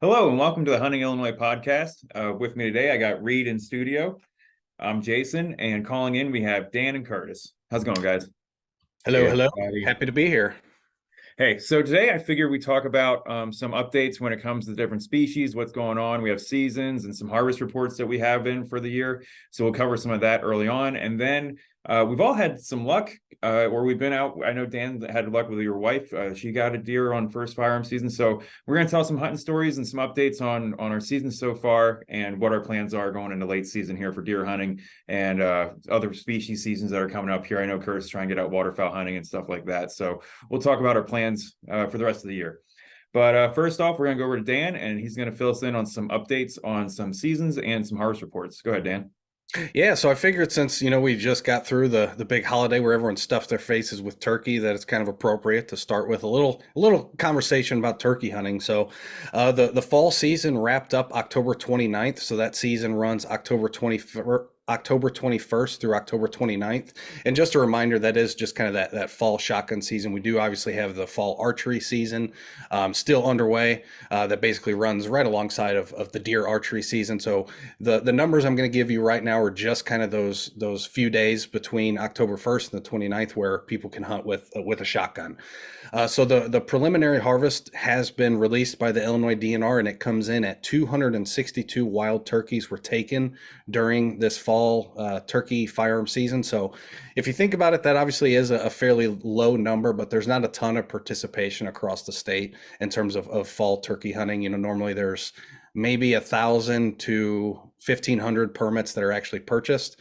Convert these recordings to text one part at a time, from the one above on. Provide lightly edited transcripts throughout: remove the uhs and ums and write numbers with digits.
Hello and welcome to the Hunting Illinois podcast. With me today, I got Reed in studio. I'm Jason, and calling in, we have Dan and Curtis. How's it going, guys? Hello, Hey, hello. buddy. Happy to be here. Hey, so today I figure we talk about some updates when it comes to different species, what's going on. We have seasons and some harvest reports that we have in for the year. So we'll cover some of that early on. And then we've all had some luck where we've been out. I know Dan had luck with your wife. She got a deer on first firearm season. So we're going to tell some hunting stories and some updates on our season so far and what our plans are going into late season here for deer hunting and other species seasons that are coming up here. I know Kurt's trying to get out waterfowl hunting and stuff like that. So we'll talk about our plans for the rest of the year. But first off, we're going to go over to Dan, and he's going to fill us in on some updates on some seasons and some harvest reports. Go ahead, Dan. Yeah, so I figured since we just got through the big holiday where everyone stuffed their faces with turkey, that it's kind of appropriate to start with a little conversation about turkey hunting. So the fall season wrapped up October 29th, so that season runs October 21st through October 29th. And just a reminder, that is just kind of that fall shotgun season. We do obviously have the fall archery season still underway that basically runs right alongside of the deer archery season. So the numbers I'm going to give you right now are just kind of those few days between October 1st and the 29th where people can hunt with a shotgun. So the preliminary harvest has been released by the Illinois DNR, and it comes in at 262 wild turkeys were taken during this fall turkey firearm season. So if you think about it, that obviously is a fairly low number, but there's not a ton of participation across the state in terms of fall turkey hunting. Normally there's maybe 1,000 to 1,500 permits that are actually purchased.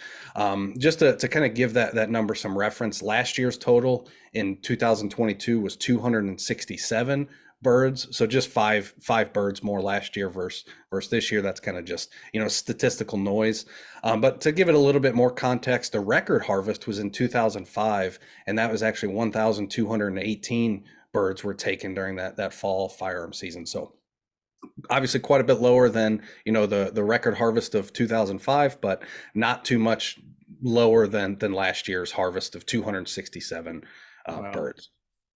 Just to kind of give that number some reference, last year's total in 2022 was 267 birds. So just five birds more last year versus this year. That's kind of just, statistical noise. But to give it a little bit more context, the record harvest was in 2005, and that was actually 1,218 birds were taken during that fall firearm season. So obviously quite a bit lower than, the record harvest of 2005, but not too much lower than last year's harvest of 267 Wow. birds.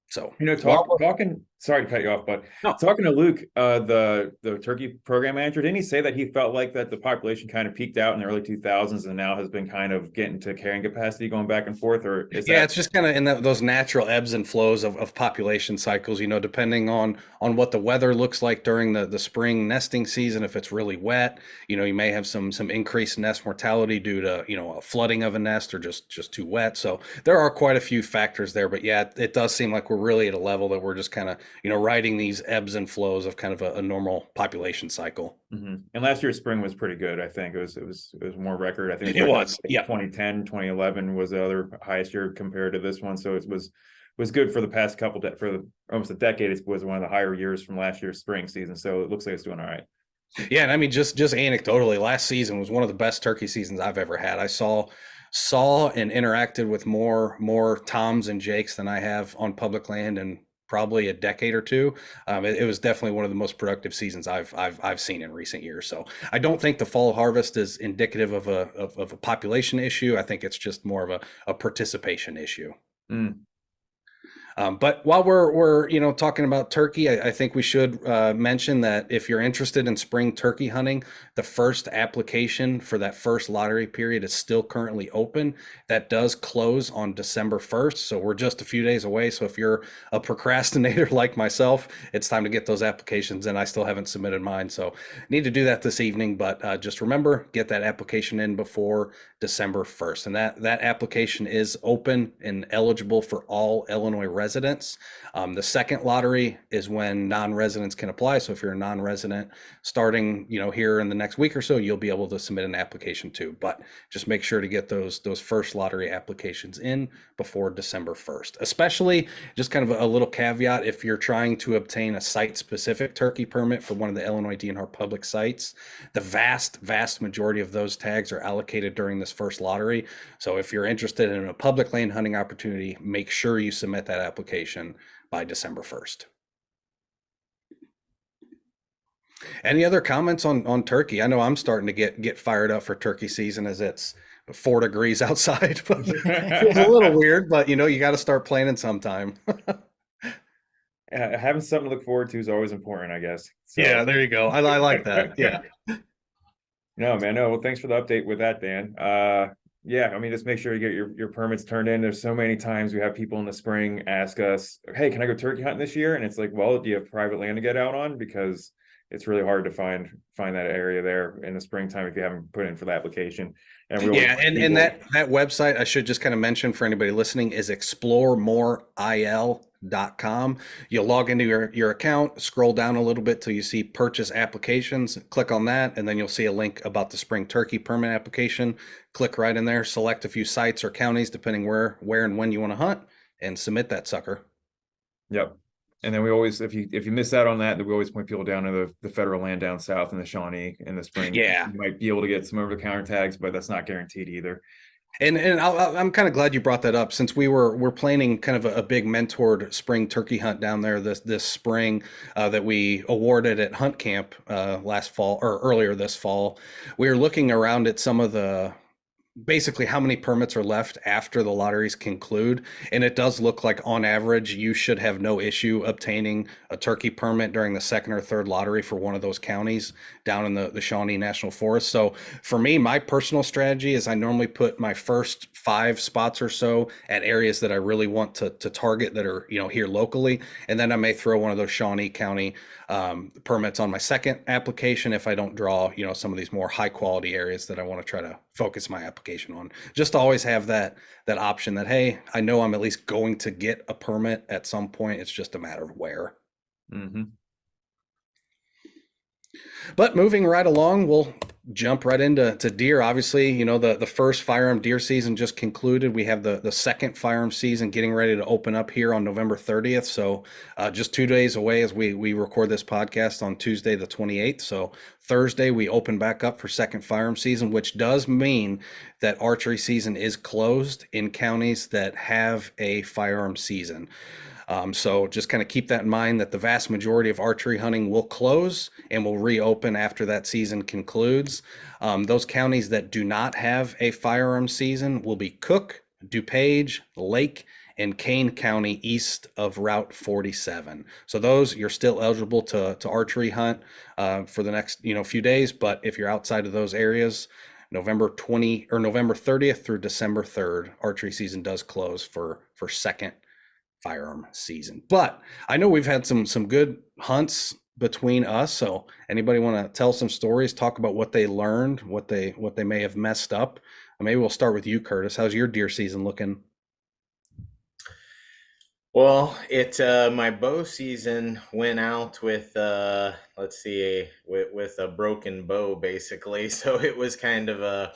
So, talking. Sorry to cut you off, but no. talking to Luke, the turkey program manager, didn't he say that he felt like that the population kind of peaked out in the early 2000s and now has been kind of getting to carrying capacity, going back and forth, or is Yeah, it's just kind of in those natural ebbs and flows of population cycles, depending on what the weather looks like during the spring nesting season. If it's really wet, you may have some increased nest mortality due to, a flooding of a nest or just too wet. So there are quite a few factors there, but yeah, it does seem like we're really at a level that we're just kind of, riding these ebbs and flows of kind of a normal population cycle. Mm-hmm. And last year's spring was pretty good. I think it was more record. I think It was. Yeah. 2010, 2011 was the other highest year compared to this one. So it was good for the past almost a decade. It was one of the higher years from last year's spring season. So it looks like it's doing all right. Yeah, and I mean, just anecdotally, last season was one of the best turkey seasons I've ever had. I saw and interacted with more Toms and Jakes than I have on public land in probably a decade or two. It was definitely one of the most productive seasons I've seen in recent years. So I don't think the fall harvest is indicative of a population issue. I think it's just more of a participation issue. Mm. But while we're talking about turkey, I think we should mention that if you're interested in spring turkey hunting, the first application for that first lottery period is still currently open. That does close on December 1st, so we're just a few days away. So if you're a procrastinator like myself, it's time to get those applications in. I still haven't submitted mine, so need to do that this evening. But just remember, get that application in before December 1st, and that application is open and eligible for all Illinois residents. The second lottery is when non-residents can apply. So if you're a non-resident starting, here in the next week or so, you'll be able to submit an application too. But just make sure to get those first lottery applications in before December 1st. Especially, just kind of a little caveat, if you're trying to obtain a site-specific turkey permit for one of the Illinois DNR public sites, the vast majority of those tags are allocated during this first lottery. So if you're interested in a public land hunting opportunity, make sure you submit that application by December 1st. Any other comments on turkey? I know I'm starting to get fired up for turkey season as it's 4 degrees outside. But it feels a little weird, but you got to start planning sometime. Having something to look forward to is always important, I guess. Yeah, So there you go. I like that. Yeah. no, man, no. Well, thanks for the update with that, Dan. Yeah, I mean, just make sure you get your permits turned in. There's so many times we have people in the spring ask us, "Hey, can I go turkey hunting this year?" And it's like, well, do you have private land to get out on? Because it's really hard to find that area there in the springtime if you haven't put in for the application. And we always Yeah, and people, that website I should just kind of mention for anybody listening is exploremoreil.com. You'll log into your account, scroll down a little bit till you see purchase applications, click on that, and then you'll see a link about the spring turkey permit application. Click right in there, select a few sites or counties depending where and when you want to hunt, and submit that sucker. yep. And then we always, if you miss out on that, then we always point people down to the federal land down south in the Shawnee in the spring. Yeah. You might be able to get some over the counter tags, but that's not guaranteed either. And I'm kind of glad you brought that up since we're planning kind of a big mentored spring turkey hunt down there this spring that we awarded at Hunt Camp last fall or earlier this fall. We were looking around at some of the basically how many permits are left after the lotteries conclude, and it does look like on average you should have no issue obtaining a turkey permit during the second or third lottery for one of those counties down in the Shawnee National Forest. So for me, my personal strategy is I normally put my first 5 spots or so at areas that I really want to target that are here locally, and then I may throw one of those Shawnee County permits on my second application if I don't draw some of these more high quality areas that I want to try to focus my application on. Just to always have that option that, hey, I know I'm at least going to get a permit at some point. It's just a matter of where. Mm-hmm. But moving right along, we'll jump right into deer. Obviously, the first firearm deer season just concluded. We have the second firearm season getting ready to open up here on November 30th. So just 2 days away as we record this podcast on Tuesday the 28th. So Thursday we open back up for second firearm season, which does mean that archery season is closed in counties that have a firearm season. So just kind of keep that in mind that the vast majority of archery hunting will close and will reopen after that season concludes. Those counties that do not have a firearm season will be Cook, DuPage, Lake, and Kane County east of Route 47. So those you're still eligible to archery hunt for the next few days. But if you're outside of those areas, November 30th through December 3rd, archery season does close for second firearm season. But I know we've had some good hunts between us. So anybody want to tell some stories, talk about what they learned, what they may have messed up? Maybe we'll start with you, Curtis. How's your deer season looking? Well, my bow season went out with let's see, with a broken bow basically. So it was kind of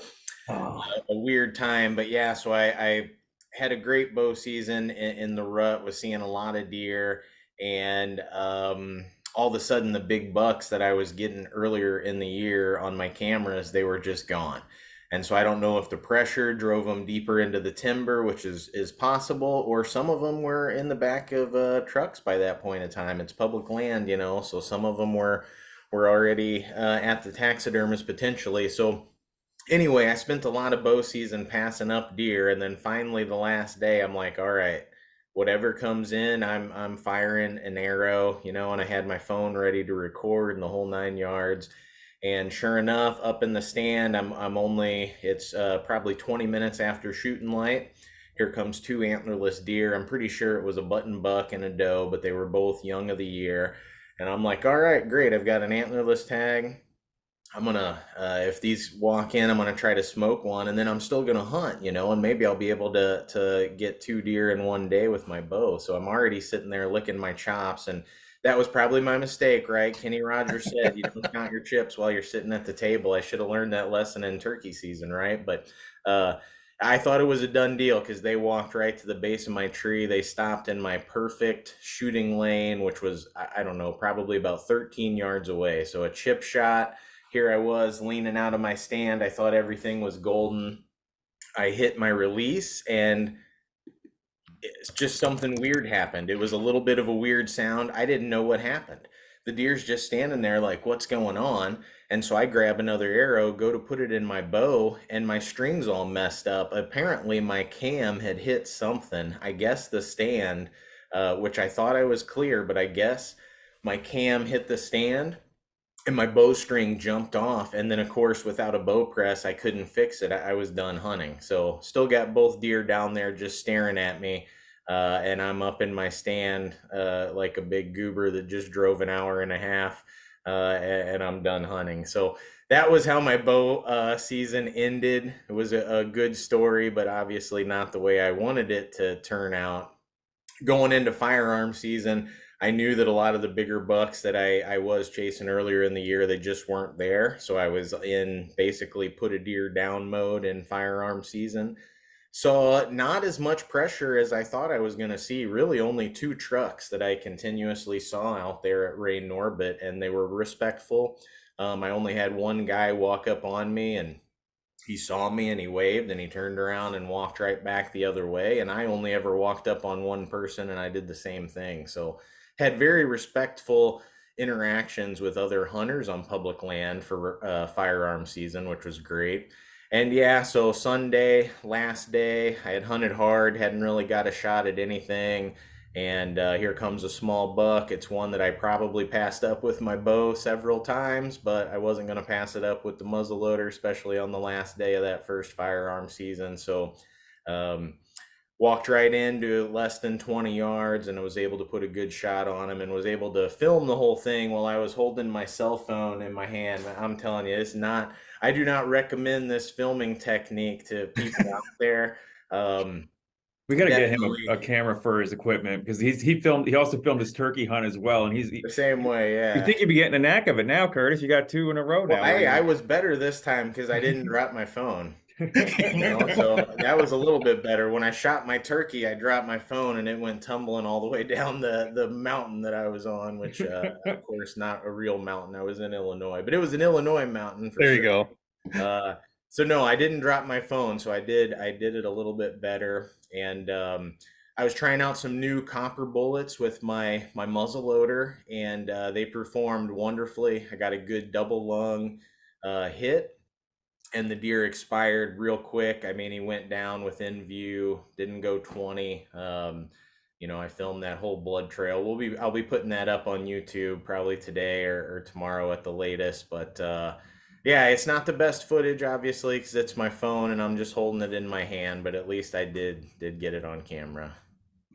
Oh, a weird time, but yeah, so I had a great bow season in the rut, was seeing a lot of deer, and all of a sudden the big bucks that I was getting earlier in the year on my cameras, they were just gone. And so I don't know if the pressure drove them deeper into the timber, which is possible, or some of them were in the back of trucks by that point in time. It's public land, so some of them were already at the taxidermist potentially. So anyway, I spent a lot of bow season passing up deer, and then finally the last day, I'm like, all right, whatever comes in, I'm firing an arrow, and I had my phone ready to record and the whole 9 yards. And sure enough, up in the stand, it's probably 20 minutes after shooting light. Here comes 2 antlerless deer. I'm pretty sure it was a button buck and a doe, but they were both young of the year. And I'm like, all right, great. I've got an antlerless tag. I'm gonna, if these walk in, I'm gonna try to smoke one, and then I'm still gonna hunt, and maybe I'll be able to get 2 deer in one day with my bow. So I'm already sitting there licking my chops, and that was probably my mistake, right? Kenny Rogers said, you don't count your chips while you're sitting at the table. I should have learned that lesson in turkey season, right? But I thought it was a done deal because they walked right to the base of my tree. They stopped in my perfect shooting lane, which was, I don't know, probably about 13 yards away. So a chip shot. Here I was leaning out of my stand. I thought everything was golden. I hit my release, and it's just something weird happened. It was a little bit of a weird sound. I didn't know what happened. The deer's just standing there like, what's going on? And so I grab another arrow, go to put it in my bow, and my string's all messed up. Apparently my cam had hit something. I guess the stand which I thought I was clear, but I guess my cam hit the stand and my bowstring jumped off. And then, of course, without a bow press, I couldn't fix it. I was done hunting. So still got both deer down there just staring at me. And I'm up in my stand like a big goober that just drove an hour and a half, and I'm done hunting. So that was how my bow season ended. It was a good story, but obviously not the way I wanted it to turn out. Going into firearm season, I knew that a lot of the bigger bucks that I was chasing earlier in the year, they just weren't there. So I was in basically put a deer down mode in firearm season. So not as much pressure as I thought I was going to see. Really only 2 trucks that I continuously saw out there at Ray Norbit, and they were respectful. I only had one guy walk up on me, and he saw me and he waved and he turned around and walked right back the other way. And I only ever walked up on one person and I did the same thing. So had very respectful interactions with other hunters on public land for firearm season, which was great. And yeah, so Sunday, last day, I had hunted hard, hadn't really got a shot at anything. And here comes a small buck. It's one that I probably passed up with my bow several times, but I wasn't going to pass it up with the muzzleloader, especially on the last day of that first firearm season. So walked right into less than 20 yards and I was able to put a good shot on him and was able to film the whole thing while I was holding my cell phone in my hand. I'm telling you, I do not recommend this filming technique to people out there. We got to get him a camera for his equipment, because he also filmed his turkey hunt as well, and he's the same way. Yeah, you think you'd be getting a knack of it now, Curtis? You got 2 in a row now. Well, I was better this time because I didn't drop my phone. So that was a little bit better. When I shot my turkey, I dropped my phone and it went tumbling all the way down the mountain that I was on, which of course not a real mountain. I was in Illinois, but it was an Illinois mountain. There you go. So no, I didn't drop my phone. So I did it a little bit better. And I was trying out some new copper bullets with my muzzleloader, and they performed wonderfully. I got a good double lung hit, and the deer expired real quick. I mean, he went down within view, didn't go 20. I filmed that whole blood trail. I'll be putting that up on YouTube probably today or tomorrow at the latest. But yeah, it's not the best footage, obviously, because it's my phone and I'm just holding it in my hand. But at least I did get it on camera.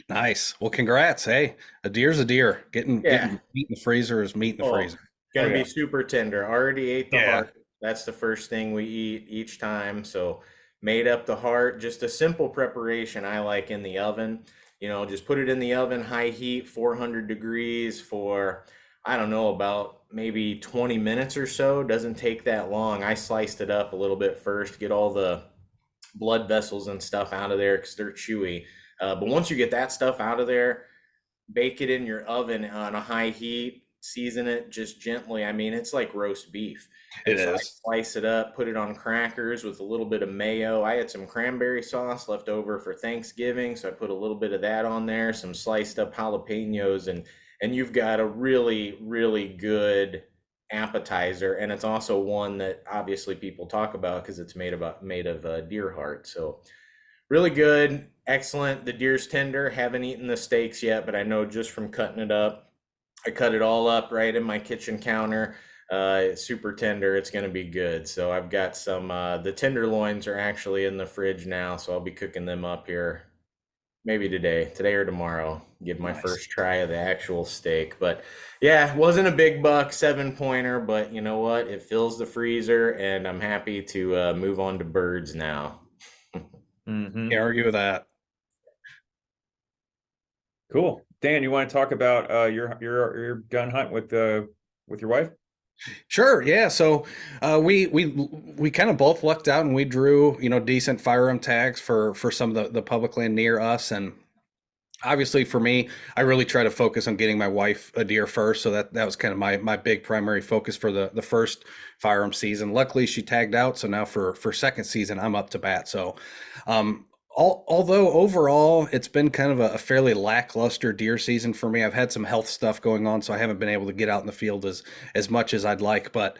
Nice. Well, congrats. Hey, a deer's a deer. Getting meat in the freezer is meat in the freezer. Gonna be super tender. Already ate the heart. That's the first thing we eat each time. So made up the heart. Just a simple preparation I like in the oven. Just put it in the oven, high heat, 400 degrees for, I don't know, about maybe 20 minutes or so. Doesn't take that long. I sliced it up a little bit first, get all the blood vessels and stuff out of there because they're chewy. But once you get that stuff out of there, bake it in your oven on a high heat, season it just gently. I mean, it's like roast beef. It So I is. slice it up, put it on crackers with a little bit of mayo. I had some cranberry sauce left over for Thanksgiving, so I put a little bit of that on there, some sliced up jalapenos, and you've got a really, really good appetizer. And it's also one that obviously people talk about because it's made of deer heart. So really good, excellent. The deer's tender. Haven't eaten the steaks yet, but I know just from cutting it up, I cut it all up right in my kitchen counter. It's super tender. It's going to be good. So I've got some, the tenderloins are actually in the fridge now. So I'll be cooking them up here maybe today or tomorrow. Give my first try of the actual steak. But yeah, wasn't a big buck, 7-pointer, but you know what? It fills the freezer and I'm happy to move on to birds now. Can't argue with that. Cool. Dan, you want to talk about your gun hunt with your wife? Sure. Yeah. So we kind of both lucked out and we drew, decent firearm tags for some of the public land near us. And obviously for me, I really try to focus on getting my wife a deer first. So that was kind of my big primary focus for the first firearm season. Luckily she tagged out. So now for second season, I'm up to bat. So although overall it's been kind of a fairly lackluster deer season for me, I've had some health stuff going on, so I haven't been able to get out in the field as much as I'd like. But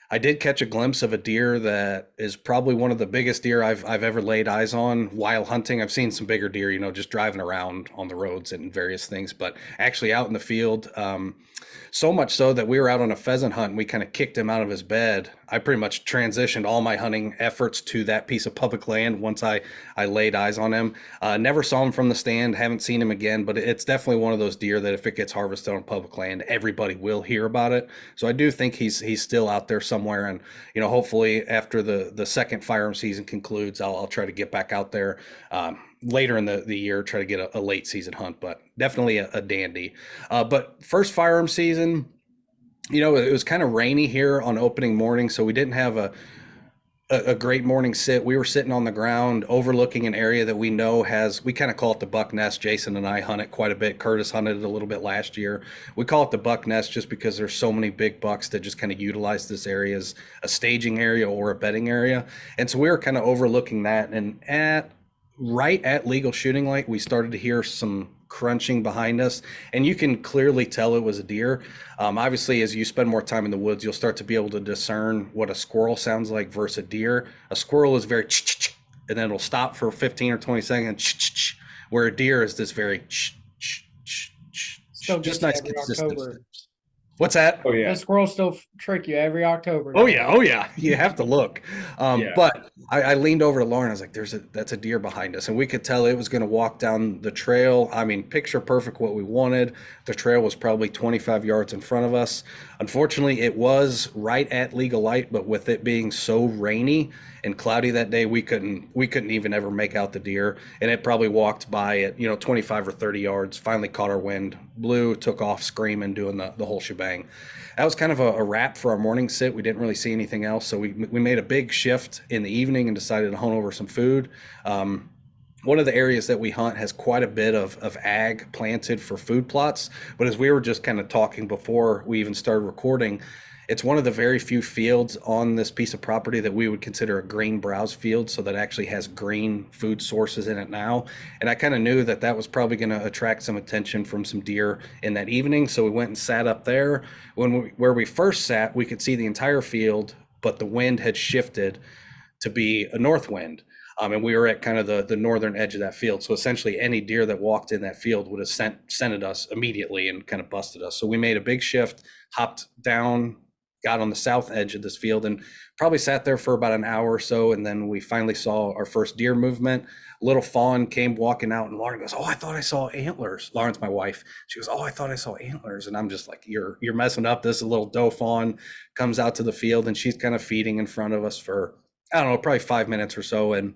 I did catch a glimpse of a deer that is probably one of the biggest deer I've ever laid eyes on while hunting. I've seen some bigger deer, just driving around on the roads and various things, but actually out in the field, so much so that we were out on a pheasant hunt and we kind of kicked him out of his bed. I pretty much transitioned all my hunting efforts to that piece of public land once I laid eyes on him. Never saw him from the stand, haven't seen him again, but it's definitely one of those deer that if it gets harvested on public land, everybody will hear about it. So I do think he's still out there somewhere, and hopefully after the second firearm season concludes, I'll try to get back out there later in the year, try to get a late season hunt, but definitely a dandy. But first firearm season, it was kind of rainy here on opening morning, so we didn't have a great morning sit. We were sitting on the ground overlooking an area that we know we kind of call it the buck nest. Jason and I hunt it quite a bit. Curtis hunted it a little bit last year. We call it the buck nest just because there's so many big bucks that just kind of utilize this area as a staging area or a bedding area. And so we were kind of overlooking that, and right at legal shooting light, we started to hear some crunching behind us, and you can clearly tell it was a deer. Obviously, as you spend more time in the woods, you'll start to be able to discern what a squirrel sounds like versus a deer. A squirrel is very and then it'll stop for 15 or 20 seconds, where a deer is this very just nice consistent. What's that? Oh yeah, the squirrels still trick you every October. Oh yeah. You have to look. Yeah. But I leaned over to Lauren. I was like, that's a deer behind us. And we could tell it was going to walk down the trail. I mean, picture perfect what we wanted. The trail was probably 25 yards in front of us. Unfortunately, it was right at legal light, but with it being so rainy and cloudy that day, we couldn't even ever make out the deer. And it probably walked by at 25 or 30 yards, finally caught our wind, blew, took off screaming, doing the whole shebang. That was kind of a wrap for our morning sit. We didn't really see anything else, so we made a big shift in the evening and decided to hunt over some food. One of the areas that we hunt has quite a bit of ag planted for food plots, but as we were just kind of talking before we even started recording, it's one of the very few fields on this piece of property that we would consider a green browse field, so that actually has green food sources in it now. And I kind of knew that was probably going to attract some attention from some deer in that evening, so we went and sat up there. Where we first sat, we could see the entire field, but the wind had shifted to be a north wind. And we were at kind of the northern edge of that field. So essentially any deer that walked in that field would have scented us immediately and kind of busted us. So we made a big shift, hopped down, got on the south edge of this field, and probably sat there for about an hour or so. And then we finally saw our first deer movement. Little fawn came walking out, and Lauren goes, "Oh, I thought I saw antlers." Lauren's my wife. She goes, "Oh, I thought I saw antlers." And I'm just like, you're messing up. This little doe fawn comes out to the field, and she's kind of feeding in front of us for, I don't know, probably 5 minutes or so. And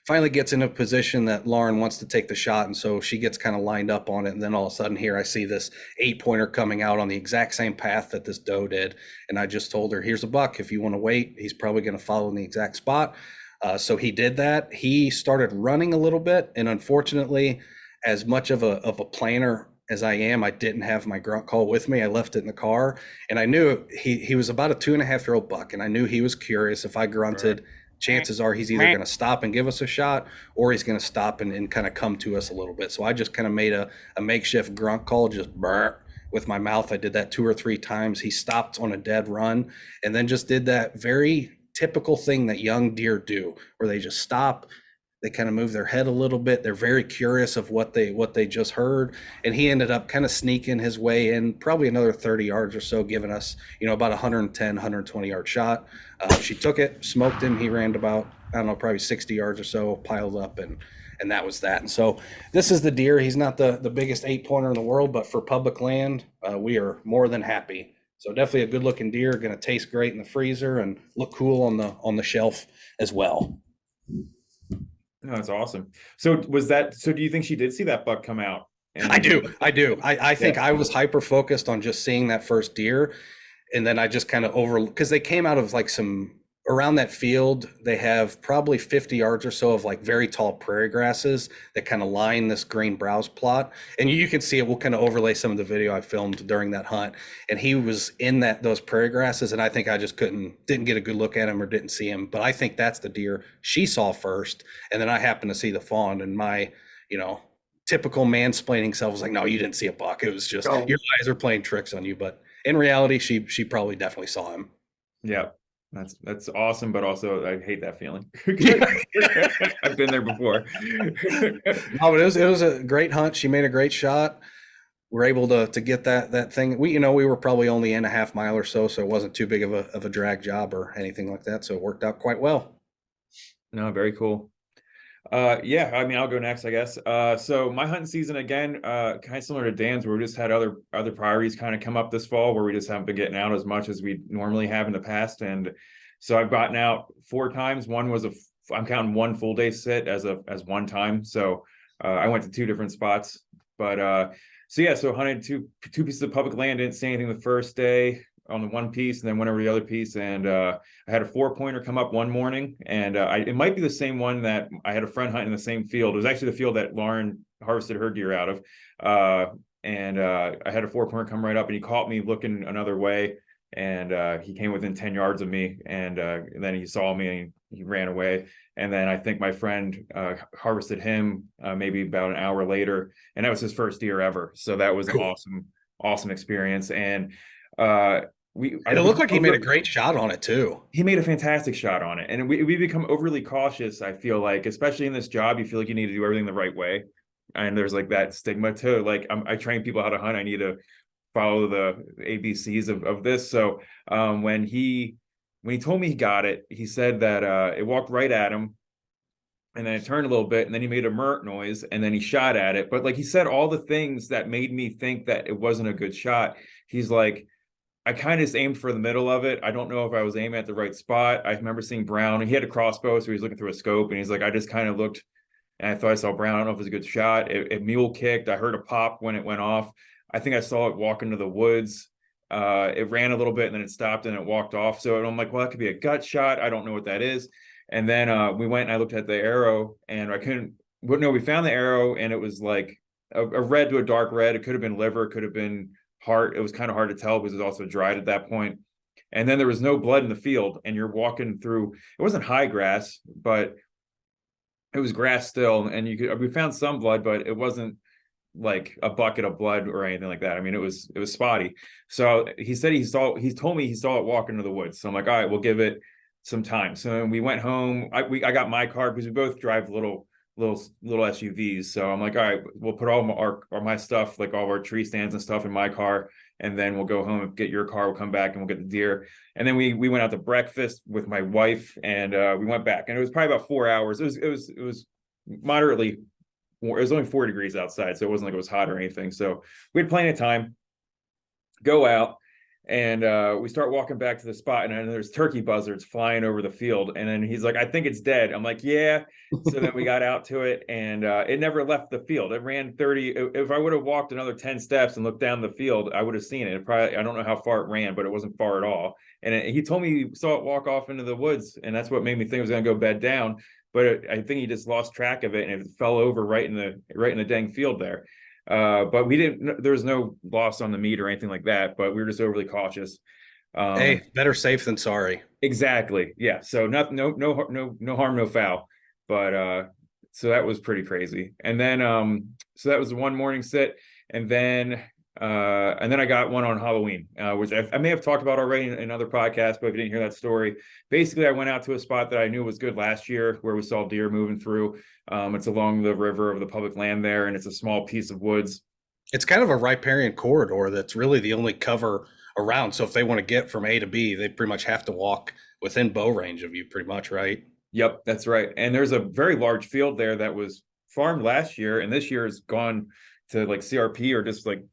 finally gets in a position that Lauren wants to take the shot, and so she gets kind of lined up on it, and then all of a sudden here I see this 8-pointer coming out on the exact same path that this doe did, and I just told her, "Here's a buck. If you want to wait, he's probably going to follow in the exact spot." So he did that. He started running a little bit, and unfortunately, as much of a planner as I am, I didn't have my grunt call with me. I left it in the car, and I knew he was about a 2.5-year-old buck, and I knew he was curious. If I grunted, right, chances are he's either going to stop and give us a shot, or he's going to stop and kind of come to us a little bit. So I just kind of made a makeshift grunt call, just brr, with my mouth. I did that 2 or 3 times. He stopped on a dead run, and then just did that very typical thing that young deer do, where they just stop. They kind of move their head a little bit. They're very curious of what they just heard. And he ended up kind of sneaking his way in, probably another 30 yards or so, giving us, about 110, 120 yard shot. She took it, smoked him. He ran about, I don't know, probably 60 yards or so, piled up, and that was that. And so this is the deer. He's not the biggest 8-pointer in the world, but for public land, we are more than happy. So definitely a good looking deer, going to taste great in the freezer and look cool on the shelf as well. No, that's awesome. So do you think she did see that buck come out? I do. I think I was hyper focused on just seeing that first deer. And then I just kind of because they came out of like around that field, they have probably 50 yards or so of like very tall prairie grasses that kind of line this green browse plot. And you can see it. We'll kind of overlay some of the video I filmed during that hunt. And he was in those prairie grasses. And I think I just didn't get a good look at him or didn't see him. But I think that's the deer she saw first. And then I happened to see the fawn, and my, typical mansplaining self was like, "No, you didn't see a buck. It was just your eyes are playing tricks on you." But in reality, she probably definitely saw him. Yeah, that's awesome, but also I hate that feeling. I've been there before. No, but it was a great hunt. She made a great shot. We're able to get that thing. We were probably only in a half mile or so, so it wasn't too big of a drag job or anything like that. So it worked out quite well. No, very cool. Yeah, I mean, I'll go next, I guess. So my hunting season again, kind of similar to Dan's, where we just had other priorities kind of come up this fall, where we just haven't been getting out as much as we normally have in the past. And so I've gotten out 4 times. One was I'm counting one full day sit as one time. So I went to 2 different spots, but so yeah, so hunted two pieces of public land. Didn't see anything the first day on the one piece, and then went over the other piece, and I had a 4-pointer come up one morning, and it might be the same one that I had a friend hunt in the same field. It was actually the field that Lauren harvested her deer out of, and I had a 4-pointer come right up, and he caught me looking another way, and he came within 10 yards of me, and then he saw me and he ran away. And then I think my friend harvested him maybe about an hour later, and that was his first deer ever. So that was Cool. an awesome experience. And it looked like he made a great shot on it too. He made a fantastic shot on it, and we become overly cautious. I feel like, especially in this job, you feel like you need to do everything the right way, and there's like that stigma too. Like I train people how to hunt. I need to follow the ABCs of this. So when he told me he got it, he said that it walked right at him, and then it turned a little bit, and then he made a murk noise, and then he shot at it. But like he said, all the things that made me think that it wasn't a good shot. He's like, I kind of just aimed for the middle of it. I don't know if I was aiming at the right spot. I remember seeing brown, and he had a crossbow, so he was looking through a scope, and he's like, I just kind of looked, and I thought I saw brown. I don't know if it was a good shot. It mule kicked. I heard a pop when it went off. I think I saw it walk into the woods. It ran a little bit, and then it stopped, and it walked off. So I'm like, well, that could be a gut shot. I don't know what that is. And then we went and I looked at the arrow, and I couldn't. Well, no, we found the arrow, and it was like a red to a dark red. It could have been liver. It could have been heart. It was kind of hard to tell because it was also dried at that point. And then there was no blood in the field, and you're walking through. It wasn't high grass, but it was grass still, and we found some blood, but it wasn't like a bucket of blood or anything like that. I mean, it was spotty. So he said he told me he saw it walk into the woods. So I'm like, all right, we'll give it some time. So we went home. I got my car because we both drive little SUVs. So I'm like, all right, we'll put all my stuff, like all of our tree stands and stuff, in my car, and then we'll go home and get your car. We'll come back and we'll get the deer. And then we went out to breakfast with my wife, and we went back, and it was probably about 4 hours. It was moderately. It was only 4 degrees outside, so it wasn't like it was hot or anything. So we had plenty of time. Go out, and we start walking back to the spot, and then there's turkey buzzards flying over the field. And then he's like, I think it's dead. I'm like, yeah. So then we got out to it, and it never left the field. It ran 30. If I would have walked another 10 steps and looked down the field, I would have seen it. Probably, I don't know how far it ran, but it wasn't far at all. And he told me he saw it walk off into the woods, and that's what made me think it was going to go bed down. But I think he just lost track of it, and it fell over right in the dang field there. But there was no loss on the meat or anything like that, but we were just overly cautious. Hey, better safe than sorry. Exactly. Yeah. So no harm, no foul. But so that was pretty crazy. And then so that was the one morning sit, and then I got one on Halloween, which I may have talked about already in other podcasts, but if you didn't hear that story, basically I went out to a spot that I knew was good last year, where we saw deer moving through. It's along the river of the public land there, and it's a small piece of woods. It's kind of a riparian corridor that's really the only cover around. So if they want to get from A to B, they pretty much have to walk within bow range of you, pretty much, right? Yep, that's right. And there's a very large field there that was farmed last year, and this year has gone to like CRP or just like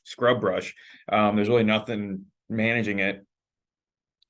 scrub brush. There's really nothing managing it.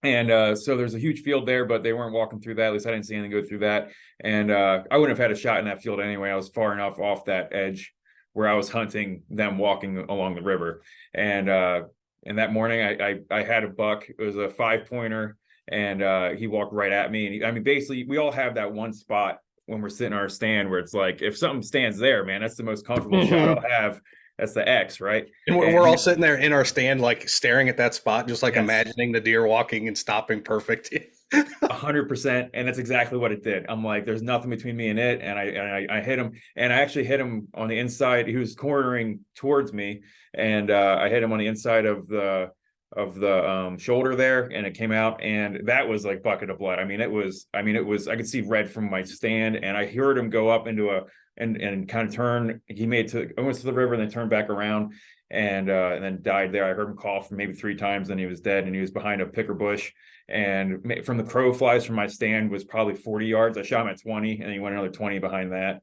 And so there's a huge field there, but they weren't walking through that. At least I didn't see anything go through that. And I wouldn't have had a shot in that field anyway. I was far enough off that edge where I was hunting them walking along the river. And that morning I had a buck. It was a 5-pointer, and he walked right at me. And I mean, basically, we all have that one spot when we're sitting in our stand where it's like, if something stands there, man, that's the most comfortable shot I'll have. That's the X, right? And we're all sitting there in our stand, like staring at that spot, just like Yes. imagining the deer walking and stopping perfect. 100%, and that's exactly what it did. I'm like, there's nothing between me and it, and I hit him, and I actually hit him on the inside. He was cornering towards me, and I hit him on the inside of the shoulder there, and it came out, and that was like bucket of blood. I mean, it was I could see red from my stand, and I heard him go up into and kind of turn. He made to almost to the river and then turned back around, and then died there. I heard him cough maybe 3 times, then he was dead, and he was behind a picker bush. And from the crow flies from my stand was probably 40 yards. I shot him at 20, and he went another 20 behind that.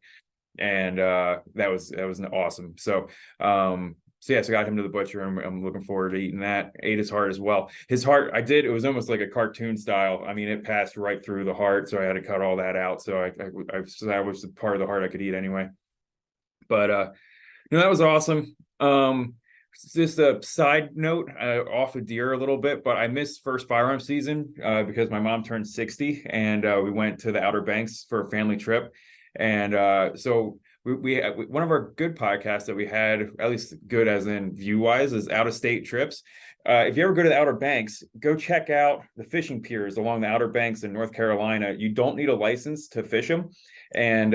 And that was awesome. So yeah, so I got him to the butcher. I'm looking forward to eating that. Ate his heart as well. His heart, it was almost like a cartoon style. I mean, it passed right through the heart, so I had to cut all that out. So so that was the part of the heart I could eat anyway. But no, that was awesome. Just a side note, off of deer a little bit, but I missed first firearm season because my mom turned 60, and we went to the Outer Banks for a family trip. And so we one of our good podcasts that we had, at least good as in view wise, is out of state trips. If you ever go to the Outer Banks, go check out the fishing piers along the Outer Banks in North Carolina. You don't need a license to fish them, and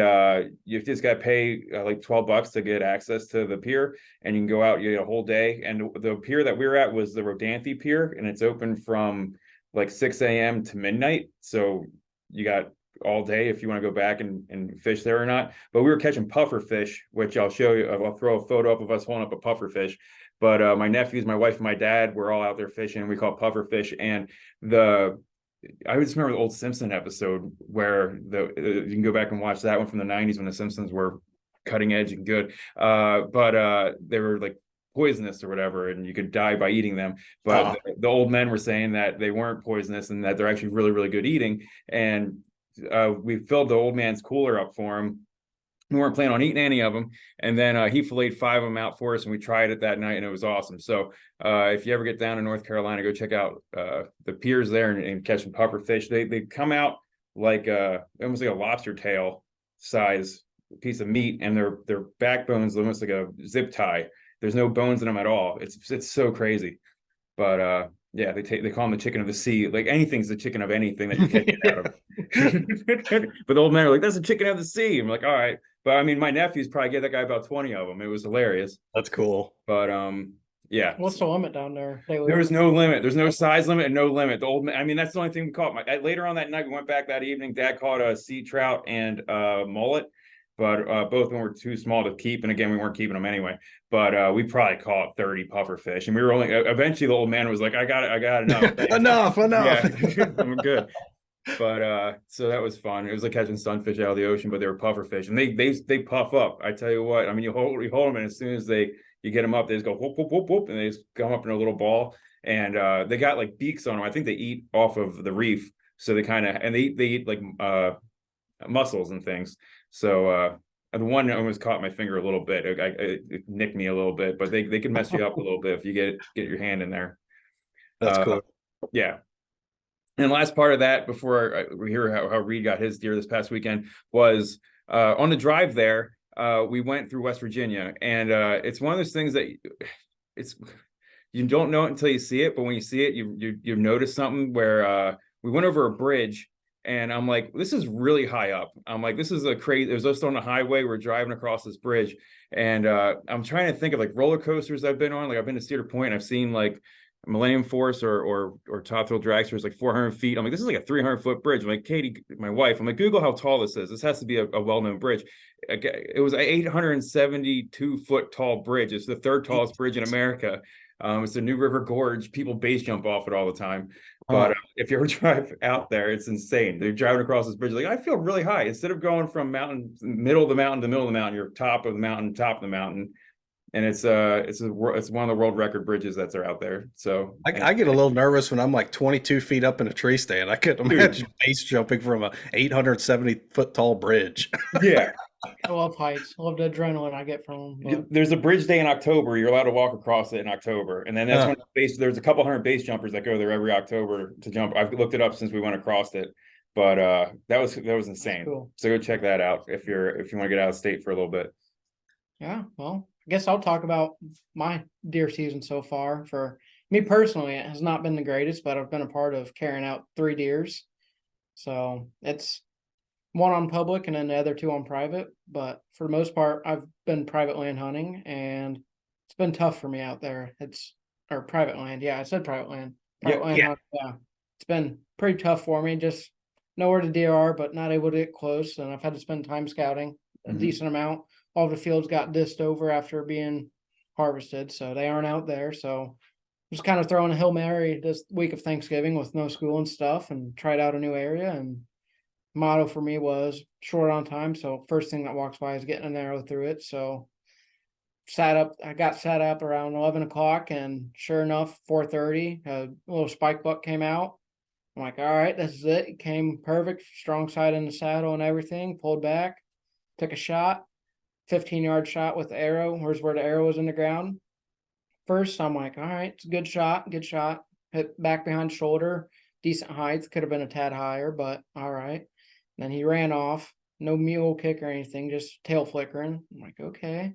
you just got to pay like $12 to get access to the pier, and you can go out. You get a whole day. And the pier that we were at was the Rodanthe Pier, and it's open from like 6 a.m. to midnight. So you got all day if you want to go back and fish there or not. But we were catching pufferfish, which I'll show you. I'll throw a photo up of us holding up a pufferfish. But my nephews, my wife, and my dad were all out there fishing. We call it pufferfish. And I just remember the old Simpson episode where you can go back and watch that one from the 90s when the Simpsons were cutting edge and good. But they were like poisonous or whatever, and you could die by eating them. But the old men were saying that they weren't poisonous and that they're actually really, really good eating. And we filled the old man's cooler up for him. We weren't planning on eating any of them, and then he filleted 5 of them out for us, and we tried it that night, and it was awesome. So if you ever get down to North Carolina, go check out the piers there and catch some pufferfish. They come out like almost like a lobster tail size piece of meat, and their backbone's almost like a zip tie. There's no bones in them at all. It's so crazy. But yeah, they call them the chicken of the sea. Like anything's the chicken of anything that you can't get out of. But the old men are like, that's a chicken of the sea. I'm like, all right. But I mean, my nephews probably gave that guy about 20 of them. It was hilarious. That's cool. But yeah. What's the limit down there? There was no limit. There's no size limit and no limit. The old man, I mean, that's the only thing we caught. Later on that night, we went back that evening. Dad caught a sea trout and mullet, but both of them were too small to keep. And again, we weren't keeping them anyway. But we probably caught 30 pufferfish, and we were only. Eventually, the old man was like, "I got enough, enough." Yeah, I'm good. But so that was fun. It was like catching sunfish out of the ocean, but they were pufferfish, and they puff up. I tell you what. I mean, you hold them, and as soon as you get them up, they just go whoop whoop whoop whoop, and they just come up in a little ball. And they got like beaks on them. I think they eat off of the reef, so they kind of and they eat like mussels and things. So the one almost caught my finger a little bit. It nicked me a little bit, but they can mess you up a little bit if you get your hand in there. That's cool. Yeah. And the last part of that, before we hear how Reed got his deer this past weekend, was on the drive there. We went through West Virginia, and it's one of those things that you don't know it until you see it. But when you see it, you notice something where we went over a bridge. And I'm like, this is really high up. I'm like, this is a crazy. It was just on the highway. We're driving across this bridge, and I'm trying to think of like roller coasters I've been on. Like I've been to Cedar Point. I've seen like Millennium Force or Top Thrill Dragsters, like 400 feet. I'm like, this is like a 300-foot bridge. I'm like, Katie, my wife. I'm like, Google how tall this is. This has to be a well-known bridge. It was an 872-foot tall bridge. It's the third tallest bridge in America. It's the New River Gorge. People base jump off it all the time. But if you ever drive out there, it's insane. They're driving across this bridge. Like, I feel really high. Instead of going from middle of the mountain to middle of the mountain, you're top of the mountain. And it's one of the world record bridges that's out there. So I get a little nervous when I'm like 22 feet up in a tree stand. I couldn't imagine base jumping from a 870-foot tall bridge. Yeah. I love heights. I love the adrenaline I get from them. There's a bridge day in October. You're allowed to walk across it in October. And then that's when there's a couple hundred base jumpers that go there every October to jump. I've looked it up since we went across it. But that was insane. Cool. So go check that out if you want to get out of state for a little bit. Yeah, well, I guess I'll talk about my deer season so far. For me personally, it has not been the greatest, but I've been a part of carrying out 3 deers. So it's one on public and then the other 2 on private. But for the most part, I've been private land hunting, and it's been tough for me out there. It's or private land. Yeah, I said private land. Yep. Private land Yeah. hunt, yeah. It's been pretty tough for me. Just know where the deer are, but not able to get close. And I've had to spend time scouting a Mhm. decent amount. All the fields got dissed over after being harvested, so they aren't out there. So just kind of throwing a Hail Mary this week of Thanksgiving with no school and stuff, and tried out a new area. And motto for me was short on time. So first thing that walks by is getting an arrow through it. So I got set up around 11 o'clock, and sure enough, 4:30, a little spike buck came out. I'm like, all right, this is it. It came perfect, strong side in the saddle and everything, pulled back, took a shot, 15-yard shot with the arrow. Here's where the arrow was in the ground. First, I'm like, all right, it's a good shot, good shot. Hit back behind shoulder, decent height. Could have been a tad higher, but all right. Then he ran off, no mule kick or anything, just tail flickering. I'm like, okay.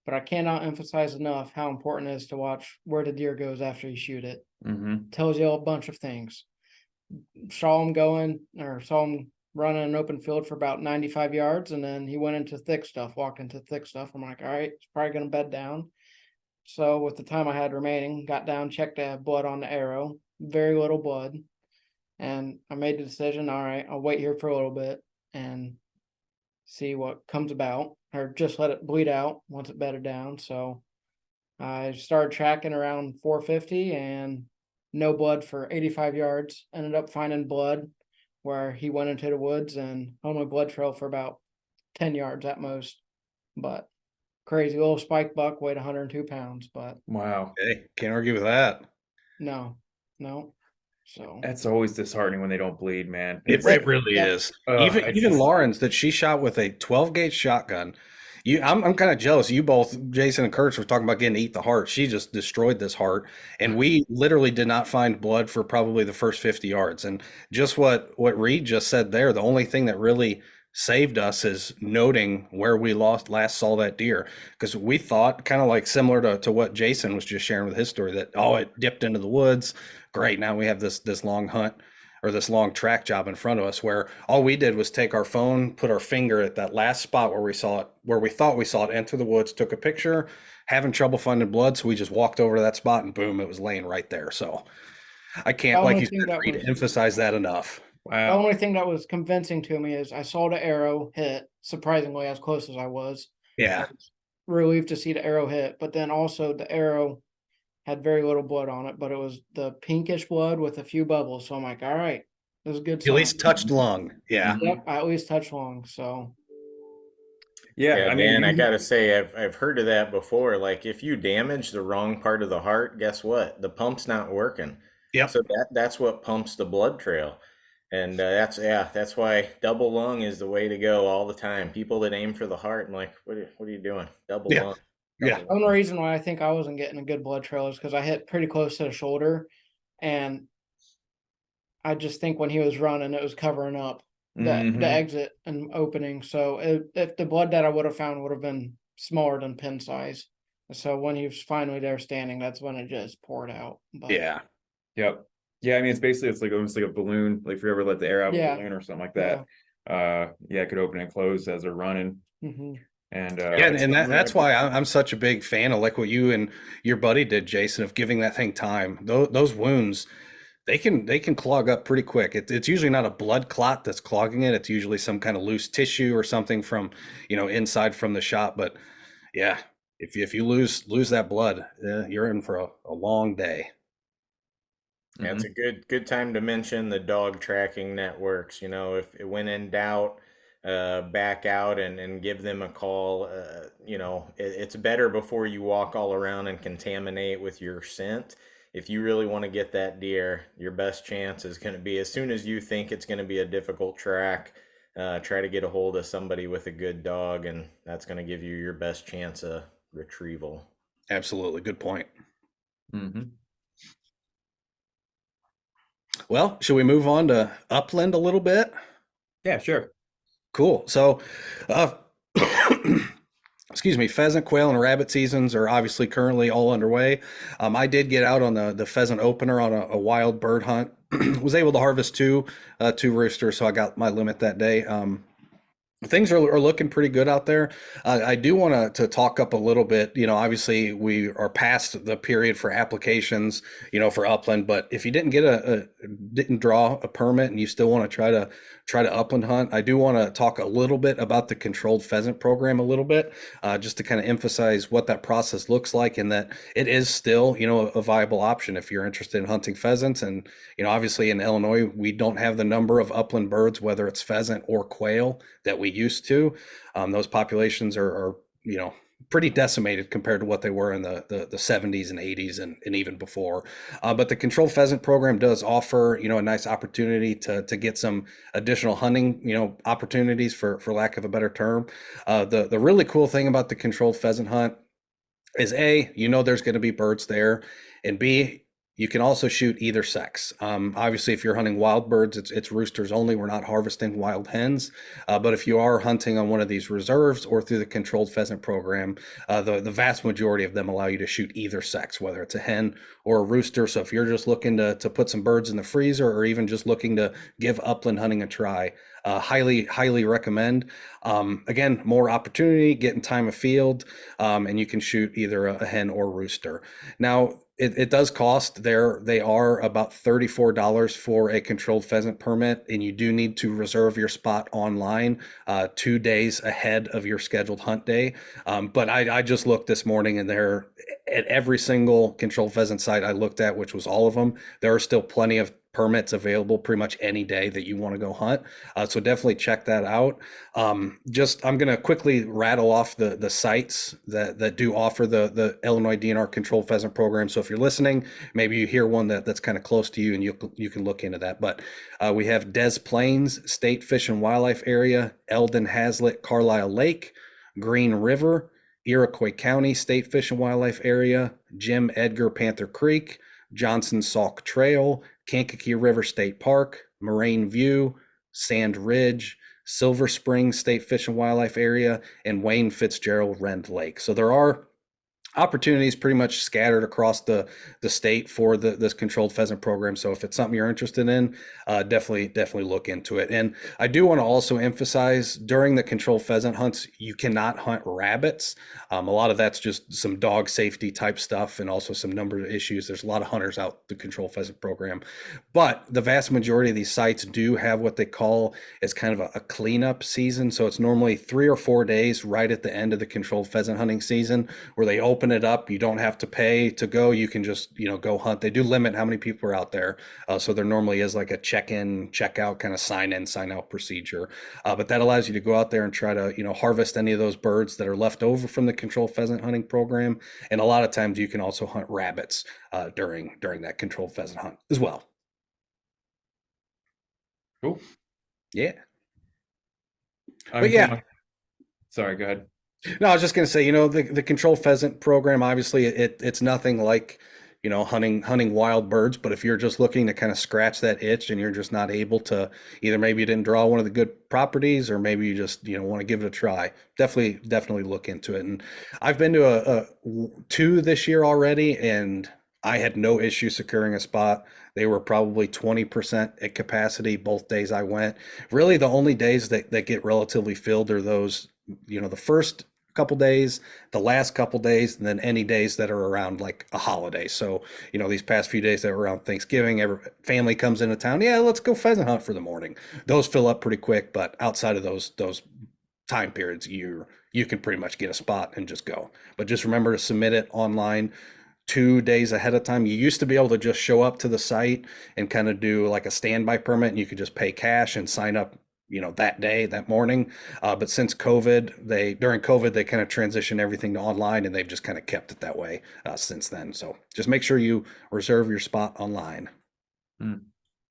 But I cannot emphasize enough how important it is to watch where the deer goes after you shoot it. Mhm. Tells you a bunch of things. Saw him running an open field for about 95 yards, and then he went into thick stuff, walked into thick stuff. I'm like, all right, it's probably going to bed down. So with the time I had remaining, got down, checked the blood on the arrow, very little blood. And I made the decision, all right, I'll wait here for a little bit and see what comes about, or just let it bleed out once it bedded down. So I started tracking around 450 and no blood for 85 yards. Ended up finding blood where he went into the woods, and only blood trail for about 10 yards at most. But crazy little spike buck, weighed 102 pounds. But Wow. Hey, can't argue with that. no. So That's always disheartening when they don't bleed, man. It really Yep. is. It's Even just- Lauren's that she shot with a 12 gauge shotgun. I'm kind of jealous. You both, Jason and Kurtz, were talking about getting to eat the heart. She just destroyed this heart, and we literally did not find blood for probably the first 50 yards. And just what Reed just said there, the only thing that really saved us is noting where we last saw that deer, because we thought, kind of like similar to what Jason was just sharing with his story, that it dipped into the woods. Great, now we have this long hunt or this long track job in front of us, where all we did was take our phone, put our finger at that last spot where we saw it, where we thought we saw it enter the woods, took a picture, having trouble finding blood, so we just walked over to that spot and boom, it was laying right there. So I can't, like you said, Reed, emphasize that enough. The Wow. only thing that was convincing to me is I saw the arrow hit, surprisingly as close as I was. Yeah. I was relieved to see the arrow hit, but then also the arrow had very little blood on it, but it was the pinkish blood with a few bubbles. So I'm like, all right, this is a good At sign. least touched lung. Yeah. Yep, I at least touched lung. So Yeah, Yeah, I mean, Dan, I gotta say, I've heard of that before. Like, if you damage the wrong part of the heart, guess what? The pump's not working. Yep. So that's what pumps the blood trail, and that's why double lung is the way to go all the time. People that aim for the heart, I'm like, what are you doing? Double Yeah. lung. Yeah. the only reason why I think I wasn't getting a good blood trail is because I hit pretty close to the shoulder, and I just think when he was running, it was covering up the Mhm. exit and opening. So if the blood that I would have found would have been smaller than pin size. So when he was finally there standing, that's when it just poured out. But Yeah. Yep. Yeah, I mean, it's like almost like a balloon. Like if you ever let the air out of Yeah. a balloon or something like that. Yeah, it could open and close as they're running. hmm And Yeah, and that's why I'm such a big fan of like what you and your buddy did, Jason, of giving that thing time. Those wounds, they can clog up pretty quick. It's usually not a blood clot that's clogging it. It's usually some kind of loose tissue or something from, inside from the shot. But yeah, if you lose that blood, you're in for a long day. Yeah, it's a good time to mention the dog tracking networks. If when in doubt, back out and give them a call. It's better before you walk all around and contaminate with your scent. If you really want to get that deer, your best chance is going to be as soon as you think it's going to be a difficult track, try to get a hold of somebody with a good dog, and that's going to give you your best chance of retrieval. Absolutely. Good point. Mm-hmm. Well, should we move on to Upland a little bit? Yeah, sure. Cool. So, excuse me, pheasant, quail, and rabbit seasons are obviously currently all underway. I did get out on the pheasant opener on a wild bird hunt. Was able to harvest two roosters, so I got my limit that day. Things are looking pretty good out there. I do want to talk up a little bit. Obviously we are past the period for applications, for Upland. But if you didn't get didn't draw a permit and you still want to try to upland hunt, I do want to talk a little bit about the controlled pheasant program a little bit, just to kind of emphasize what that process looks like and that it is still, a viable option if you're interested in hunting pheasants. And obviously in Illinois we don't have the number of upland birds, whether it's pheasant or quail, that we used to. Those populations are pretty decimated compared to what they were in the 70s and 80s and even before. But the controlled pheasant program does offer, a nice opportunity to get some additional hunting, opportunities for lack of a better term. The really cool thing about the controlled pheasant hunt is A, there's going to be birds there, and B, you can also shoot either sex. Obviously, if you're hunting wild birds, it's roosters only. We're not harvesting wild hens. But if you are hunting on one of these reserves or through the controlled pheasant program, the vast majority of them allow you to shoot either sex, whether it's a hen or a rooster. So if you're just looking to put some birds in the freezer or even just looking to give upland hunting a try, highly recommend. Again, more opportunity, getting time of field, and you can shoot either a hen or rooster. Now, it does cost. They are about $34 for a controlled pheasant permit, and you do need to reserve your spot online 2 days ahead of your scheduled hunt day. But I just looked this morning, and there, at every single controlled pheasant site I looked at, which was all of them, there are still plenty of permits available pretty much any day that you want to go hunt. So definitely check that out. I'm going to quickly rattle off the sites that do offer the Illinois DNR controlled pheasant program. So if you're listening, maybe you hear one that's kind of close to you and you can look into that. But we have Des Plaines State Fish and Wildlife Area, Eldon Hazlitt Carlisle Lake, Green River, Iroquois County State Fish and Wildlife Area, Jim Edgar Panther Creek, Johnson Sauk Trail, Kankakee River State Park, Moraine View, Sand Ridge, Silver Springs State Fish and Wildlife Area, and Wayne Fitzgerald Rend Lake. So there are opportunities pretty much scattered across the state for this controlled pheasant program. So if it's something you're interested in, definitely look into it. And I do want to also emphasize, during the controlled pheasant hunts, you cannot hunt rabbits. A lot of that's just some dog safety type stuff and also some number of issues. There's a lot of hunters out the controlled pheasant program, but the vast majority of these sites do have what they call as kind of a cleanup season. So it's normally 3 or 4 days right at the end of the controlled pheasant hunting season where they open it up. You don't have to pay to go. You can just, go hunt. They do limit how many people are out there. So there normally is like a check-in, check-out kind of sign-in, sign-out procedure. But that allows you to go out there and try to, harvest any of those birds that are left over from the controlled pheasant hunting program. And a lot of times you can also hunt rabbits during that controlled pheasant hunt as well. Cool. Yeah. But yeah. Sorry, go ahead. No, I was just going to say, the controlled pheasant program, obviously it's nothing like, hunting wild birds. But if you're just looking to kind of scratch that itch and you're just not able to, either maybe you didn't draw one of the good properties or maybe you just, want to give it a try, definitely look into it. And I've been to 2 this year already, and I had no issue securing a spot. They were probably 20% at capacity both days I went. Really, the only days that get relatively filled are those, the first couple days, the last couple days, and then any days that are around like a holiday. So, these past few days that were around Thanksgiving, every family comes into town. Yeah, let's go pheasant hunt for the morning. Those fill up pretty quick, but outside of those time periods, you can pretty much get a spot and just go. But just remember to submit it online 2 days ahead of time. You used to be able to just show up to the site and kind of do like a standby permit, and you could just pay cash and sign up, that day, that morning. But since during COVID, they kind of transitioned everything to online, and they've just kind of kept it that way since then. So just make sure you reserve your spot online.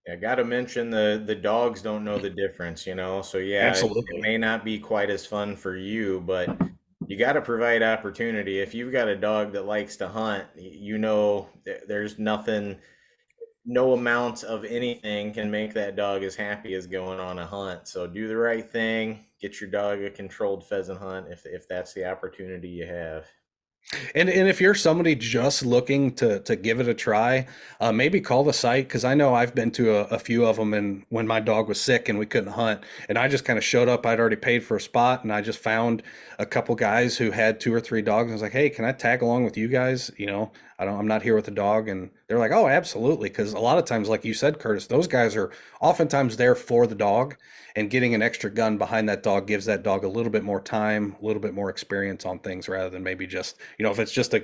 Yeah, got to mention the dogs don't know the difference, So yeah, Absolutely. it may not be quite as fun for you, but you got to provide opportunity. If you've got a dog that likes to hunt, there's nothing, no amount of anything can make that dog as happy as going on a hunt. So do the right thing, get your dog a controlled pheasant hunt if that's the opportunity you have. And if you're somebody just looking to give it a try, maybe call the site, because I know I've been to a few of them, and when my dog was sick and we couldn't hunt, and I just kind of showed up. I'd already paid for a spot, and I just found a couple guys who had 2 or 3 dogs. And I was like, "Hey, can I tag along with you guys? I'm not here with a dog." And they're like, "Oh, absolutely," because a lot of times, like you said, Curtis, those guys are oftentimes there for the dog, and getting an extra gun behind that dog gives that dog a little bit more time, a little bit more experience on things, rather than maybe just, if it's just a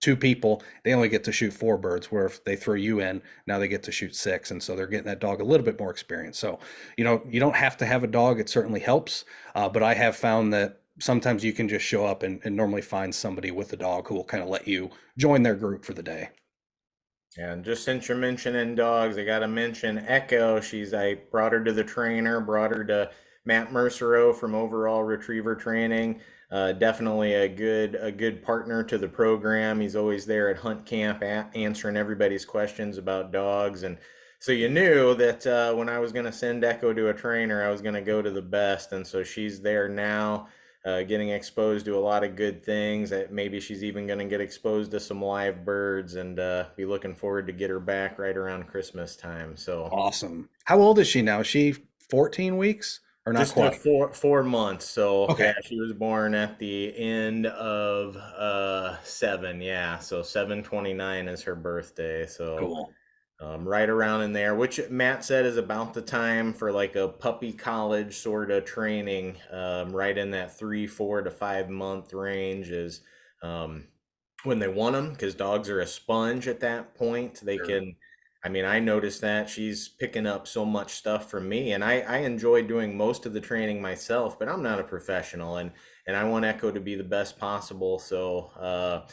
2 people, they only get to shoot 4 birds, where if they throw you in, now they get to shoot 6. And so they're getting that dog a little bit more experience. So, you don't have to have a dog. It certainly helps. But I have found that sometimes you can just show up and normally find somebody with a dog who will kind of let you join their group for the day. And just since you're mentioning dogs, I got to mention Echo. I brought her to the trainer, brought her to Matt Mercero from Overall Retriever Training. Definitely a good partner to the program. He's always there at hunt camp, answering everybody's questions about dogs. And so you knew that when I was going to send Echo to a trainer, I was going to go to the best. And so she's there now, getting exposed to a lot of good things. Maybe she's even going to get exposed to some live birds, and be looking forward to get her back right around Christmas time. So Awesome. How old is she now? Is she 14 weeks or not just quite? 4 months. So Okay. yeah, she was born at the end of 7. Yeah, so 7/29 is her birthday. So Cool. right around in there, which Matt said is about the time for like a puppy college sort of training. Right in that 3, 4 to 5 month range is when they want them, because dogs are a sponge at that point. They Sure. can, I mean, I noticed that she's picking up so much stuff from me, and I enjoy doing most of the training myself, but I'm not a professional, and I want Echo to be the best possible. So,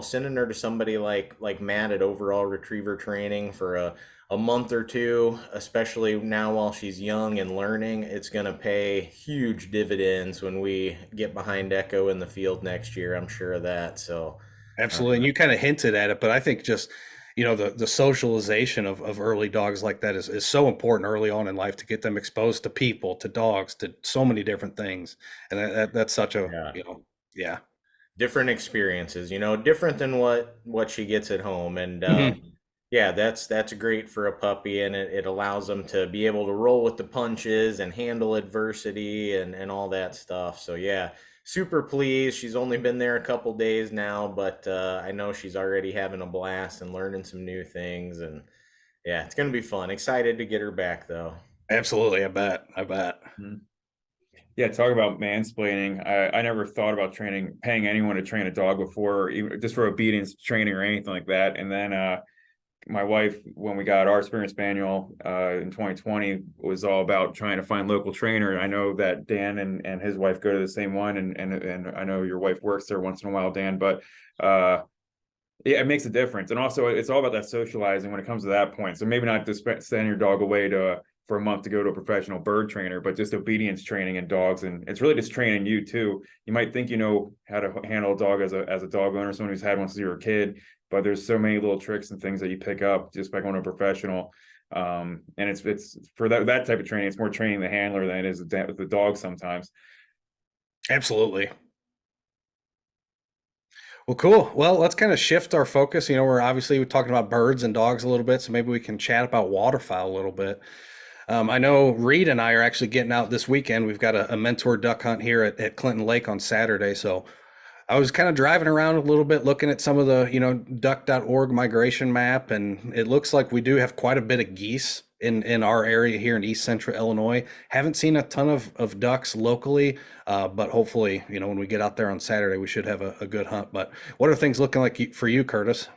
sending her to somebody like Matt at Overall Retriever Training for a month or two, especially now while she's young and learning, it's going to pay huge dividends when we get behind Echo in the field next year. I'm sure of that. So, Absolutely. And you kind of hinted at it, but I think just, the socialization of early dogs like that is so important early on in life, to get them exposed to people, to dogs, to so many different things. And that's such a, yeah. Yeah. Different experiences, different than what she gets at home. And Mhm. yeah, that's great for a puppy, and it allows them to be able to roll with the punches and handle adversity and all that stuff. So yeah, super pleased. She's only been there a couple days now, but I know she's already having a blast and learning some new things. And yeah, it's going to be fun. Excited to get her back though. Absolutely. I bet. Mhm. Yeah, talk about mansplaining. I never thought about paying anyone to train a dog before, even just for obedience training or anything like that. And then my wife, when we got our Springer Spaniel in 2020, was all about trying to find local trainer. I know that Dan and his wife go to the same one, and I know your wife works there once in a while, Dan. But yeah, it makes a difference, and also it's all about that socializing when it comes to that point. So maybe not just send your dog away for a month to go to a professional bird trainer, but just obedience training in dogs, and it's really just training you too. You might think you know how to handle a dog as a dog owner, someone who's had one since you were a kid, but there's so many little tricks and things that you pick up just by going to a professional. And it's for that type of training, it's more training the handler than it is the dog sometimes. Absolutely. Well, cool. Well, let's kind of shift our focus. We're talking about birds and dogs a little bit, so maybe we can chat about waterfowl a little bit. I know Reed and I are actually getting out this weekend. We've got a mentor duck hunt here at Clinton Lake on Saturday. So I was kind of driving around a little bit, looking at some of the, duck.org migration map, and it looks like we do have quite a bit of geese in our area here in East Central Illinois. Haven't seen a ton of ducks locally, but hopefully, when we get out there on Saturday, we should have a good hunt. But what are things looking like for you, Curtis?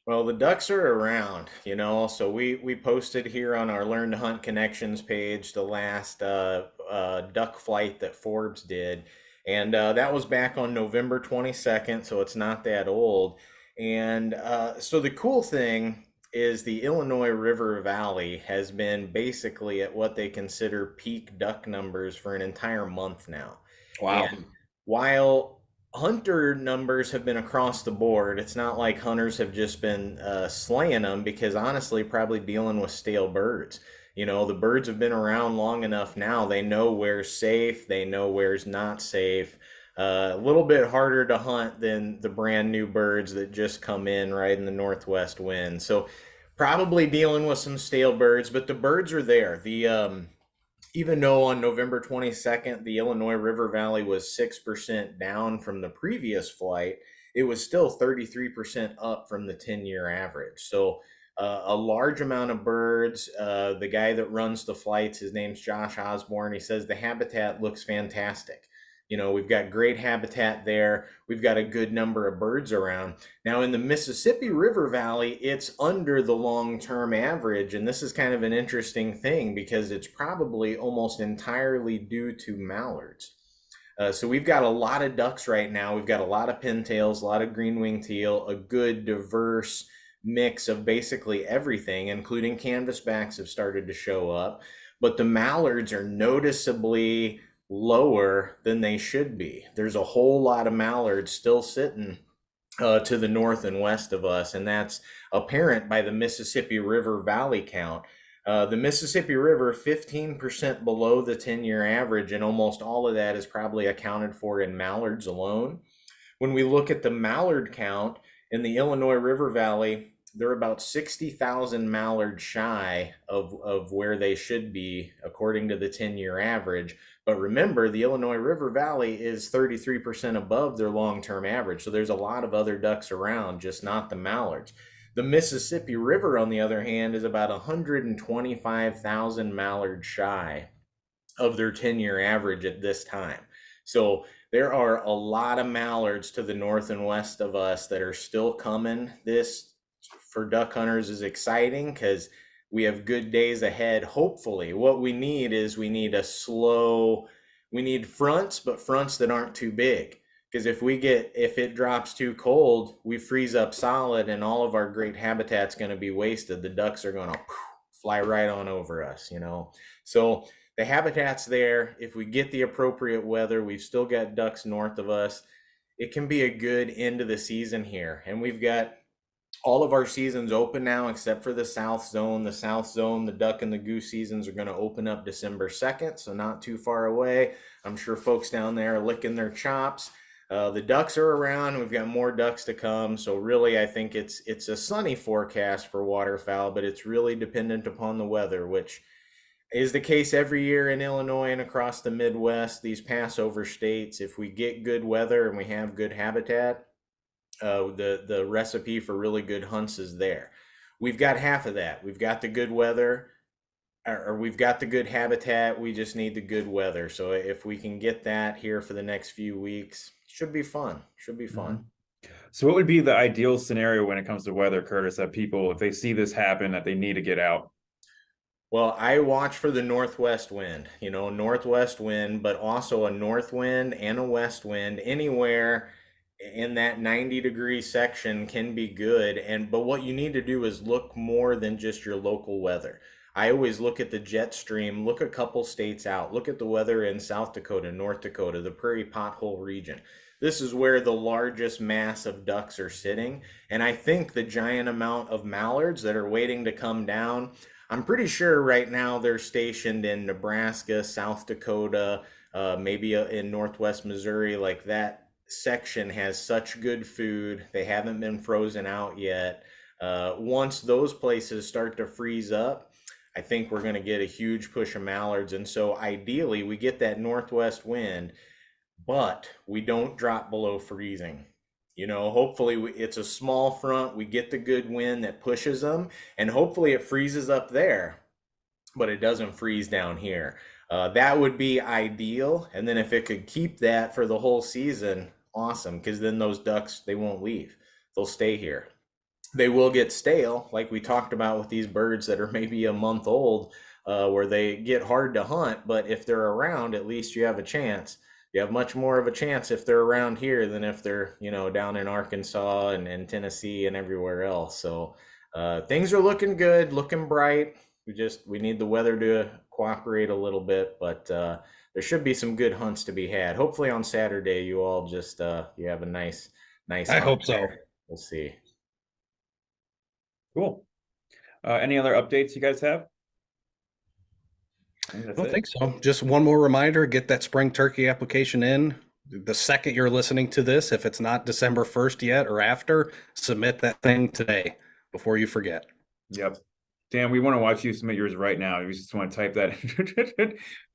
Well, the ducks are around, so we posted here on our Learn to Hunt Connections page the last duck flight that Forbes did. And that was back on November 22nd, so it's not that old. And so the cool thing is the Illinois River Valley has been basically at what they consider peak duck numbers for an entire month now. Wow. And while hunter numbers have been across the board, it's not like hunters have just been slaying them, because honestly, probably dealing with stale birds. The birds have been around long enough now. They know where's safe. They know where's not safe. A little bit harder to hunt than the brand new birds that just come in right in the northwest wind. So probably dealing with some stale birds, but the birds are there. Even though on November 22nd, the Illinois River Valley was 6% down from the previous flight, it was still 33% up from the 10-year average. So a large amount of birds. The guy that runs the flights, his name's Josh Osborne. He says the habitat looks fantastic. We've got great habitat there. We've got a good number of birds around. Now, in the Mississippi River Valley, it's under the long-term average. And this is kind of an interesting thing because it's probably almost entirely due to mallards. So we've got a lot of ducks right now. We've got a lot of pintails, a lot of green-winged teal, a good diverse mix of basically everything, including canvasbacks have started to show up. But the mallards are noticeably lower than they should be. There's a whole lot of mallards still sitting to the north and west of us, and that's apparent by the Mississippi River Valley count. The Mississippi River, 15% below the 10-year average, and almost all of that is probably accounted for in mallards alone. When we look at the mallard count in the Illinois River Valley, they're about 60,000 mallards shy of where they should be according to the 10-year average. But remember, the Illinois River Valley is 33% above their long-term average. So there's a lot of other ducks around, just not the mallards. The Mississippi River, on the other hand, is about 125,000 mallards shy of their 10-year average at this time. So there are a lot of mallards to the north and west of us that are still coming. This, for duck hunters, is exciting because we have good days ahead. Hopefully, what we need is we need fronts, but fronts that aren't too big. Because if it drops too cold, we freeze up solid and all of our great habitat's going to be wasted. The ducks are going to fly right on over us, So the habitat's there. If we get the appropriate weather, we've still got ducks north of us. It can be a good end of the season here. And we've got all of our seasons open now, except for the South Zone. The South Zone, the duck and the goose seasons are going to open up December 2nd, so not too far away. I'm sure folks down there are licking their chops. The ducks are around. We've got more ducks to come. So really, I think it's a sunny forecast for waterfowl, but it's really dependent upon the weather, which is the case every year in Illinois and across the Midwest, these Passover states. If we get good weather and we have good habitat, the recipe for really good hunts is there. We've got half of that. We've got the good weather, or we've got the good habitat. We just need the good weather. So if we can get that here for the next few weeks, should be fun. Should be fun. So what would be the ideal scenario when it comes to weather, Curtis, that people, if they see this happen, that they need to get out? Well, I watch for the northwest wind, northwest wind, but also a north wind and a west wind. Anywhere in that 90-degree section can be good. But what you need to do is look more than just your local weather. I always look at the jet stream, look a couple states out, look at the weather in South Dakota, North Dakota, the Prairie Pothole region. This is where the largest mass of ducks are sitting. And I think the giant amount of mallards that are waiting to come down, I'm pretty sure right now they're stationed in Nebraska, South Dakota, maybe in Northwest Missouri. Like that section has such good food. They haven't been frozen out yet. Once those places start to freeze up, I think we're going to get a huge push of mallards. And so ideally we get that northwest wind, but we don't drop below freezing. Hopefully it's a small front. We get the good wind that pushes them, and hopefully it freezes up there, but it doesn't freeze down here. That would be ideal. And then if it could keep that for the whole season, awesome. Because then those ducks, they won't leave. They'll stay here. They will get stale, like we talked about with these birds that are maybe a month old, where they get hard to hunt. But if they're around, at least you have a chance. You have much more of a chance if they're around here than if they're, down in Arkansas and Tennessee and everywhere else. So things are looking good, looking bright. We need the weather to cooperate a little bit, but there should be some good hunts to be had. Hopefully on Saturday, you all just, you have a nice I hope so. there. We'll see. Cool. Any other updates you guys have? I don't think so. Just one more reminder, get that spring turkey application in. the second you're listening to this, if it's not December 1st yet or after, submit that thing today before you forget. Yep. Dan, we want to watch you submit yours right now. We just want to type that.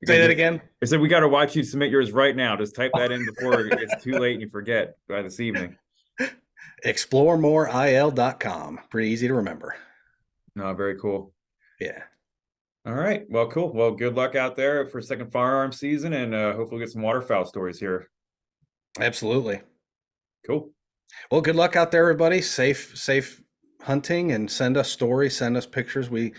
Say that again. I said we got to watch you submit yours right now. Just type that in before it gets too late and you forget by this evening. ExploreMoreIL.com. Pretty easy to remember. No, very cool. Yeah. All right. Well, cool. Well, good luck out there for second firearm season, and hopefully we'll get some waterfowl stories here. Absolutely. Cool. Well, good luck out there, everybody. Safe hunting, and send us stories, send us pictures. It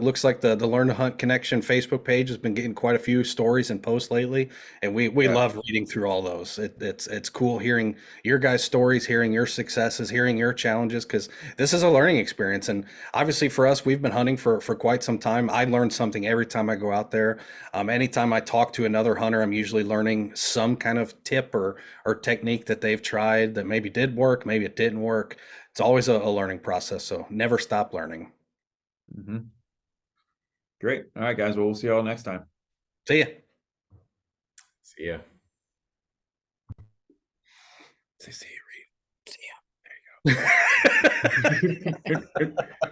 looks like the Learn to Hunt Connection Facebook page has been getting quite a few stories and posts lately, and we love reading through all those. It's cool hearing your guys' stories, hearing your successes, hearing your challenges, because this is a learning experience. And obviously for us, we've been hunting for quite some time. I learn something every time I go out there. Anytime I talk to another hunter, I'm usually learning some kind of tip or technique that they've tried that maybe did work, maybe it didn't work. It's always a learning process, so never stop learning. Mm-hmm. Great. All right, guys. Well, we'll see you all next time. See ya. See ya. See you, Reed. See ya. There you go.